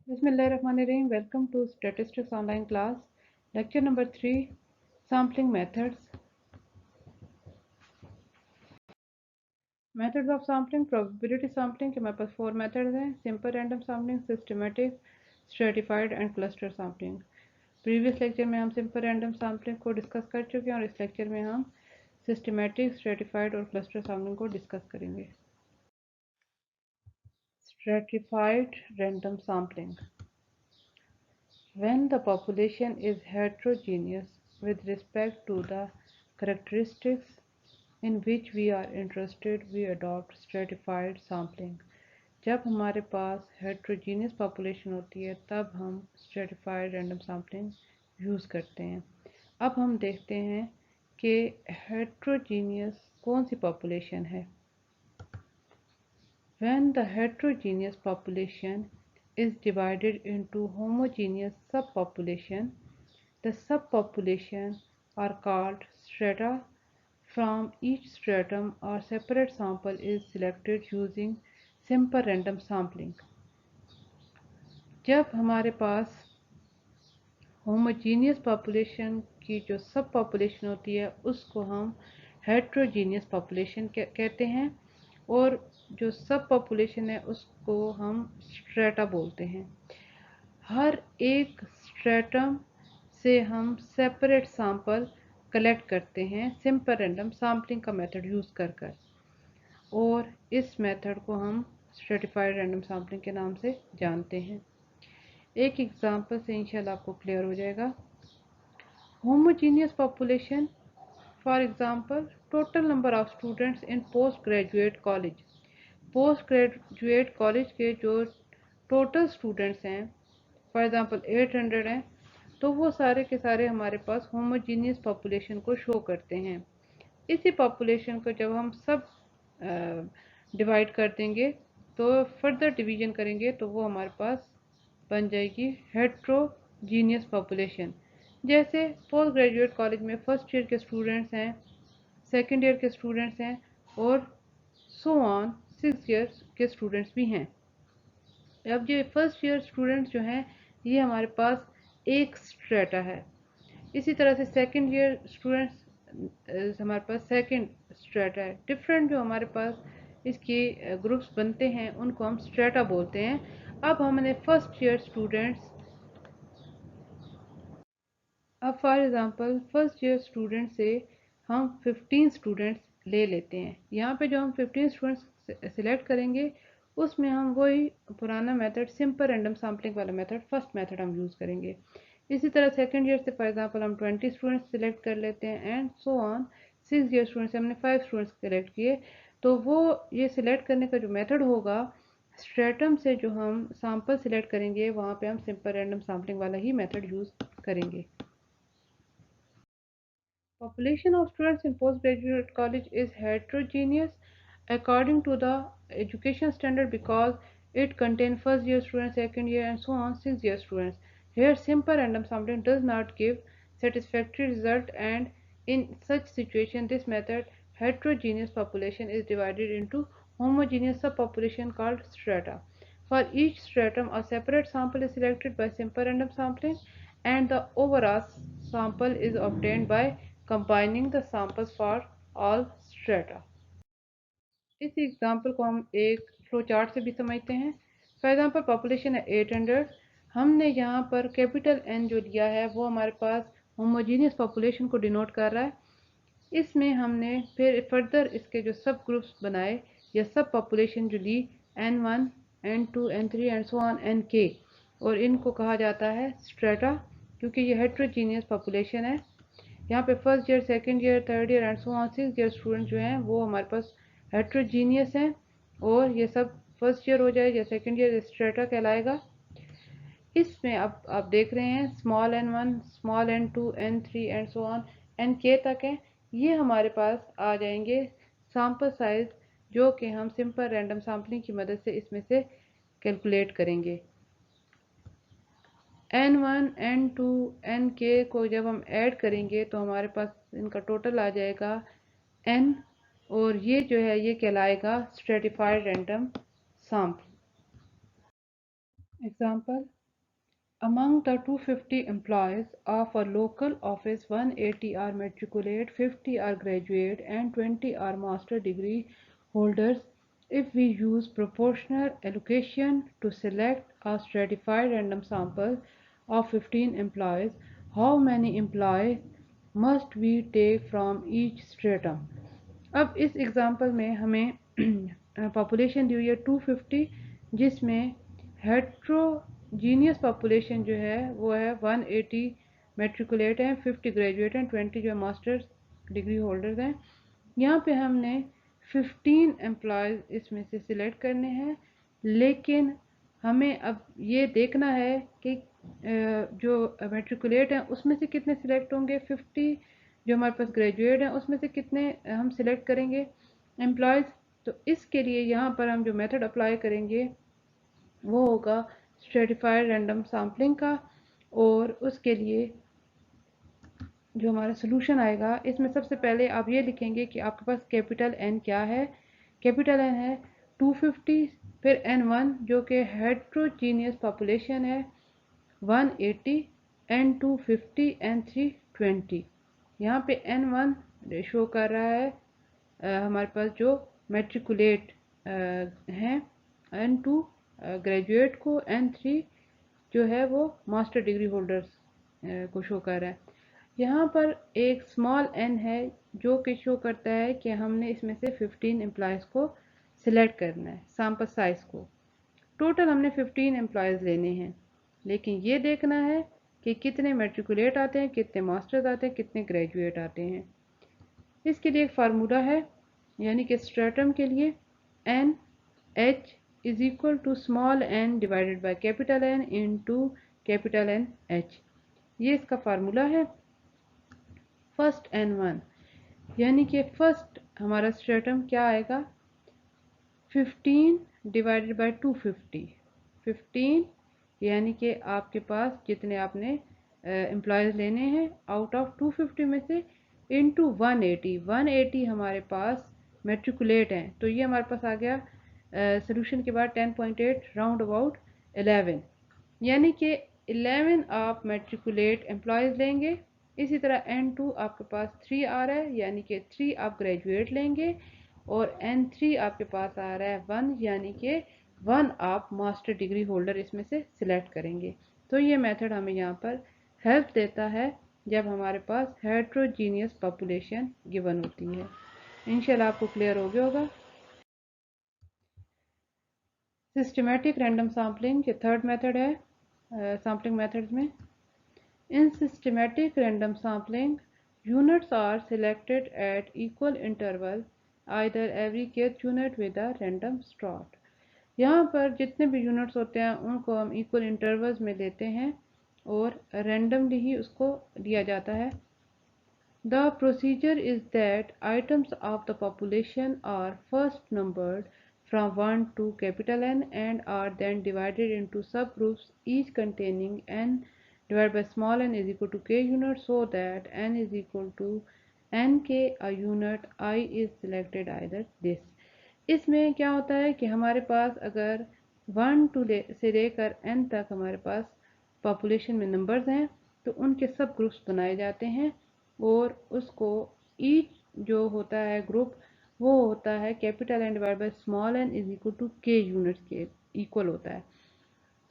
Bismillahirrahmanirrahim. Welcome to Statistics Online class. Lecture number 3, Sampling Methods. Methods of sampling, probability sampling के हमारे पास 4 methods हैं. Simple random sampling, systematic, stratified and cluster sampling. Previous lecture में हम simple random sampling को discuss कर चुके हैं और इस lecture में हम systematic, stratified और cluster sampling को discuss करेंगे. Stratified random sampling. When the population is heterogeneous with respect to the characteristics in which we are interested, we adopt stratified sampling. जब हमारे पास heterogeneous population होती है तब हम stratified random sampling यूज़ करते हैं. अब हम देखते हैं कि heterogeneous कौन सी population है. When the heterogeneous population is divided into homogeneous subpopulation, the subpopulation are called strata. From each stratum, a separate sample is selected using simple random sampling. जब हमारे पास homogeneous population की जो सब population होती है उसको हम heterogeneous population कहते हैं और जो सब population है उसको हम strata बोलते हैं. हर एक stratum से हम separate sample कलेक्ट करते हैं सिंपल रैंडम सैम्पलिंग का मेथड यूज़ कर और इस मेथड को हम स्ट्रेटिफाइड रैंडम सैम्पलिंग के नाम से जानते हैं. एक एग्जांपल से इंशाल्लाह आपको क्लियर हो जाएगा. Homogeneous population, for example total number of students in post graduate college. Post graduate college के जो टोटल स्टूडेंट्स हैं फॉर एग्जांपल 800 हैं तो वो सारे के सारे हमारे पास होमोजीनियस पॉपुलेशन को शो करते हैं. इसी पॉपुलेशन को जब हम सब डिवाइड कर देंगे तो फर्दर डिवीजन करेंगे तो वो हमारे पास बन जाएगी हेट्रोजीनियस पॉपुलेशन. जैसे पोस्ट ग्रेजुएट कॉलेज में फर्स्ट ईयर के स्टूडेंट्स हैं, सेकेंड ईयर के स्टूडेंट्स हैं और सो ऑन 6 ईयर के स्टूडेंट्स भी हैं. अब जो फर्स्ट ईयर स्टूडेंट्स जो हैं ये हमारे पास एक स्ट्रेटा है. इसी तरह से सेकेंड ईयर स्टूडेंट्स हमारे पास सेकेंड स्ट्रेटा है. डिफरेंट जो हमारे पास इसके ग्रुप्स बनते हैं उनको हम स्ट्रेटा बोलते हैं. अब हमने फर्स्ट ईयर स्टूडेंट्स, अब for example first year student से हम 15 स्टूडेंट्स ले लेते हैं. यहाँ पे जो हम 15 स्टूडेंट्स सिलेक्ट करेंगे उसमें हम वही पुराना मेथड सिंपल रैंडम सैम्पलिंग वाला मेथड फर्स्ट मेथड हम यूज़ करेंगे. इसी तरह सेकेंड ईयर से फॉर एग्जांपल हम 20 स्टूडेंट्स सिलेक्ट कर लेते हैं and so on 6 year students से हमने 5 स्टूडेंट्स सिलेक्ट किए. तो वो ये सिलेक्ट करने का जो मेथड होगा स्ट्रेटम से जो हम सैंपल सिलेक्ट करेंगे वहाँ पे हम सिंपल रैंडम सैम्पलिंग वाला ही मेथड यूज़ करेंगे. Population of students in postgraduate college is heterogeneous according to the education standard because it contains first year students, second year and so on 6 year students. Here simple random sampling does not give satisfactory result and in such situation this method heterogeneous population is divided into homogeneous subpopulation called strata. For each stratum a separate sample is selected by simple random sampling and the overall sample is obtained by combining the samples for all strata. इस example को हम एक flow chart से भी समझते हैं. For example population है 800. हमने यहाँ पर कैपिटल एन जो लिया है वो हमारे पास होमोजीनियस पॉपुलेशन को डिनोट कर रहा है. इसमें हमने फिर फर्दर इसके जो सब ग्रुप्स बनाए या सब पॉपुलेशन जो ली N1, N2, N3 and so on Nk और इनको कहा जाता है स्ट्रेटा क्योंकि ये हेट्रोजीनियस पॉपुलेशन है. यहाँ पे first year, second year, third year and so on 6 year student जो हैं वो हमारे पास हेट्रोजीनियस हैं और ये सब फर्स्ट ईयर हो जाए या सेकंड ईयर स्ट्रेटा कहलाएगा. इसमें अब आप देख रहे हैं small n1, small n2, n3 and so on nk तक है. ये हमारे पास आ जाएंगे सैंपल साइज जो कि हम सिंपल रैंडम सैम्पलिंग की मदद से इसमें से कैलकुलेट करेंगे. n1, n2, nk को जब हम ऐड करेंगे तो हमारे पास इनका टोटल आ जाएगा n और ये जो है ये कहलाएगा stratified random sample. Example Among the 250 employees of a local office, 180 are matriculate, 50 are graduate, and 20 are master degree holders. If we use proportional allocation to select a stratified random sample of 15 employees, how many employees must we take from each stratum? अब इस example में हमें population दी हुई है 250, जिसमें heterogeneous population जो है वो है 180 मेट्रिकुलेट हैं, 50 ग्रेजुएट हैं, 20 जो है मास्टर्स डिग्री होल्डर्स हैं। यहाँ पे हमने 15 एम्प्लॉयज़ इसमें से सिलेक्ट करने हैं, लेकिन हमें अब ये देखना है कि जो मेट्रिकुलेट हैं उसमें से कितने सिलेक्ट होंगे, 50 जो हमारे पास ग्रेजुएट हैं उसमें से कितने हम सिलेक्ट करेंगे एम्प्लॉयज़। तो इसके लिए यहाँ पर हम जो मेथड अप्लाई करेंगे वो होगा स्ट्रेटिफाइड रैंडम सैम्पलिंग का, और उसके लिए जो हमारा सोल्यूशन आएगा इसमें सबसे पहले आप ये लिखेंगे कि आपके पास कैपिटल एन क्या है। कैपिटल एन है 250, फिर N1 जो कि हेट्रोजीनियस पॉपुलेशन है 180, N2 50, N3 20। यहाँ पे N1 शो कर रहा है हमारे पास जो मेट्रिकुलेट हैं, N2 ग्रेजुएट को, N3 जो है वो मास्टर डिग्री होल्डर्स को शो कर रहा है। यहाँ पर एक स्मॉल n है जो कि शो करता है कि हमने इसमें से 15 एम्प्लॉयज़ को सिलेक्ट करना है, सैम्पल साइज को। टोटल हमने 15 एम्प्लॉयज़ लेने हैं, लेकिन ये देखना है कि कितने मैट्रिकुलेट आते हैं, कितने मास्टर्स आते हैं, कितने ग्रेजुएट आते हैं। इसके लिए एक फार्मूला है, यानी कि स्ट्रेटम के लिए N H is equal to small n divided by capital N into capital N H. ये इसका फार्मूला है। फर्स्ट N1 यानी कि फर्स्ट हमारा स्ट्रेटम क्या आएगा, 15 डिवाइडेड बाय 250। 15 यानी कि आपके पास जितने आपने एम्प्लॉयज़ लेने हैं आउट ऑफ 250 में से, इंटू 180। 180 हमारे पास मेट्रिकुलेट हैं, तो ये हमारे पास आ गया सोल्यूशन के बाद 10.8 राउंड अबाउट 11, यानी कि 11 आप मेट्रिकुलेट एम्प्लॉयज़ लेंगे। इसी तरह N2 आपके पास 3 आ रहा है, यानी कि 3 आप ग्रेजुएट लेंगे, और N3 आपके पास आ रहा है 1, यानी कि 1 आप मास्टर डिग्री होल्डर इसमें से सिलेक्ट करेंगे। तो ये मेथड हमें यहाँ पर हेल्प देता है जब हमारे पास हेट्रोजीनियस पॉपुलेशन गिवन होती है। इंशाल्लाह आपको क्लियर हो गया होगा। सिस्टमेटिक रैंडम सैम्पलिंग के थर्ड मेथड है सैम्पलिंग मेथड्स में। In systematic random sampling, units are selected at equal interval, either every kth unit with a random start। यहाँ पर जितने भी यूनिट्स होते हैं उनको हम इक्वल इंटरवल्स में लेते हैं और रैंडमली ही उसको दिया जाता है। The procedure is that items of the population are first numbered from 1 to capital N and are then divided into subgroups each containing n divided by small n is equal to k units, so that n is equal to nk a unit I is selected either this। इसमें क्या होता है कि हमारे पास अगर 1 से लेकर n तक हमारे पास पॉपुलेशन में नंबर्स हैं तो उनके सब ग्रुप्स बनाए जाते हैं, और उसको ईच जो होता है ग्रुप वो होता है capital N divide by small n is equal to k units के इक्वल होता है,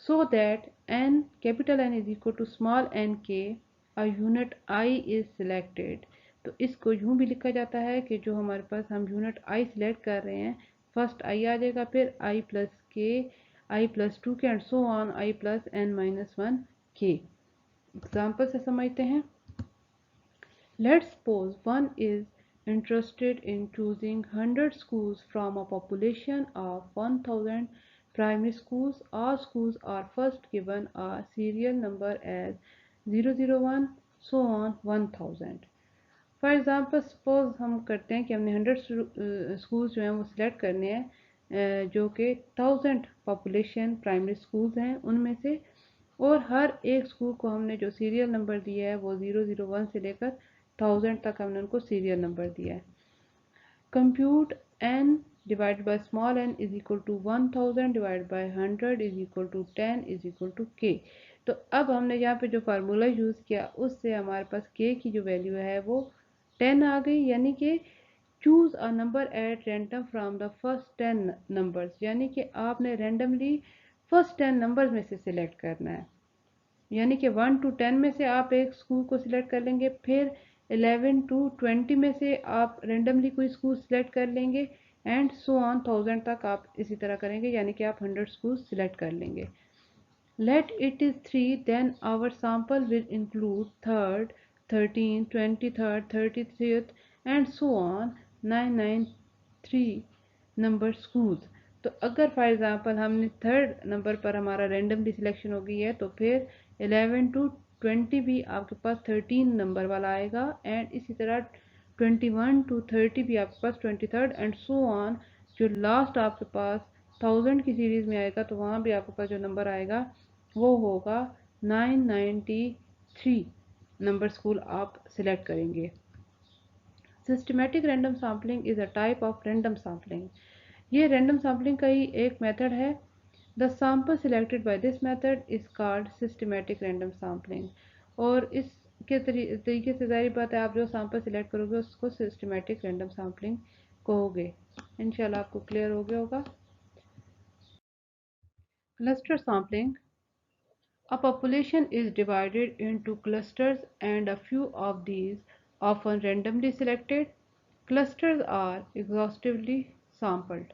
so that n capital N is equal to small n k a unit I is selected. तो इसको यूं भी लिखा जाता है कि जो हमारे पास हम यूनिट I सिलेक्ट कर रहे हैं, फर्स्ट I आ जाएगा, फिर I plus k, I plus 2k and so on I plus n minus 1 k। Example से समझते हैं। Let's suppose one is interested in choosing 100 schools from a population of 1000 primary schools. All schools are first given a serial number as 001 so on 1000। For example suppose हम करते हैं कि हमने 100 schools जो हैं वो सिलेक्ट करने हैं जो कि 1000 पॉपुलेशन प्राइमरी स्कूल्स हैं उनमें से, और हर एक स्कूल को हमने जो सीरियल नंबर दिया है वो 001 से लेकर 1000 तक हमने उनको सीरियल नंबर दिया है। Compute n divided by small n is equal to 1000 divided by 100 is equal to 10 is equal to k। तो अब हमने यहाँ पे जो फार्मूला यूज़ किया उससे हमारे पास k की जो वैल्यू है वो 10 आ गई, यानी कि choose a number at random from the first 10 numbers, यानी कि आपने रैंडमली फर्स्ट 10 नंबर्स में से सिलेक्ट करना है। यानी कि 1 to 10 में से आप एक स्कूल को सिलेक्ट कर लेंगे, फिर 11 to 20 में से आप रेंडमली कोई स्कूल सिलेक्ट कर लेंगे, एंड सो ऑन 1000 तक आप इसी तरह करेंगे, यानी कि आप 100 स्कूल सिलेक्ट कर लेंगे। Let it is 3 then our sample will include 3rd 13 23rd 33th and so on 993 number schools. तो अगर फॉर एग्जांपल हमने 3rd नंबर पर हमारा रेंडमली सिलेक्शन हो गई है तो फिर 11 to 20 भी आपके पास 13 नंबर वाला आएगा, एंड इसी तरह 21 to 30 भी आपके पास 23rd एंड सो ऑन। जो लास्ट आपके पास 1000 की सीरीज़ में आएगा तो वहाँ भी आपके पास जो नंबर आएगा वो होगा 993 नंबर स्कूल आप सिलेक्ट करेंगे। Systematic random sampling is a type of random sampling. ये रैंडम सैम्पलिंग का ही एक मेथड है। The sample selected by this method is called systematic random sampling. और इसके तरीके से ज़ाहिर बात है आप जो सैम्पल सिलेक्ट करोगे उसको सिस्टमेटिक रैंडम सैम्पलिंग कहोगे। इंशाल्लाह आपको क्लियर हो गया होगा। Cluster sampling. A population is divided into clusters and a few of these, often randomly selected, clusters are exhaustively sampled।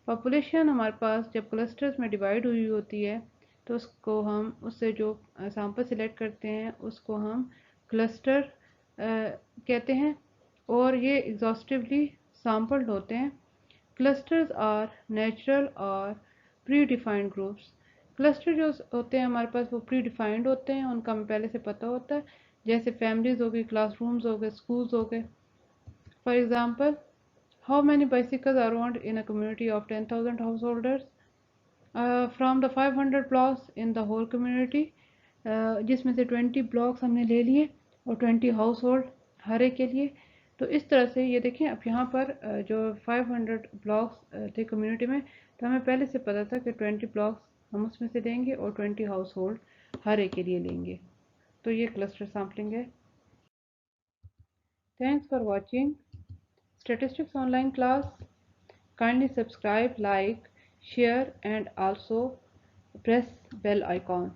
Population हमारे पास जब क्लस्टर्स में डिवाइड हुई होती है तो उसको हम उससे जो सैंपल सिलेक्ट करते हैं उसको हम क्लस्टर कहते हैं, और ये एग्जॉस्टिवली सैम्पल्ड होते हैं। क्लस्टर्स आर नेचुरल और प्री डिफाइंड ग्रुप्स। क्लस्टर जो होते हैं हमारे पास वो प्री डिफाइंड होते हैं, उनका हमें पहले से पता होता है, जैसे फैमिलीज हो गई, क्लासरूम्स हो गए, स्कूल्स हो गए। For example, how many bicycles are owned in a community of 10,000 householders? From the 500 blocks in the whole community, जिसमें से 20 ब्लॉक्स हमने ले लिए और 20 हाउस होल्ड हर एक के लिए। तो इस तरह से ये देखें, अब यहाँ पर जो 500 ब्लॉक्स थे कम्युनिटी में, तो हमें पहले से पता था कि 20 ब्लॉक्स हम उसमें से लेंगे और 20 हाउस होल्ड हर एक के लिए लेंगे। तो ये क्लस्टर सैम्पलिंग है। Thanks for watching statistics online class. Kindly subscribe, like, share and also press bell icon.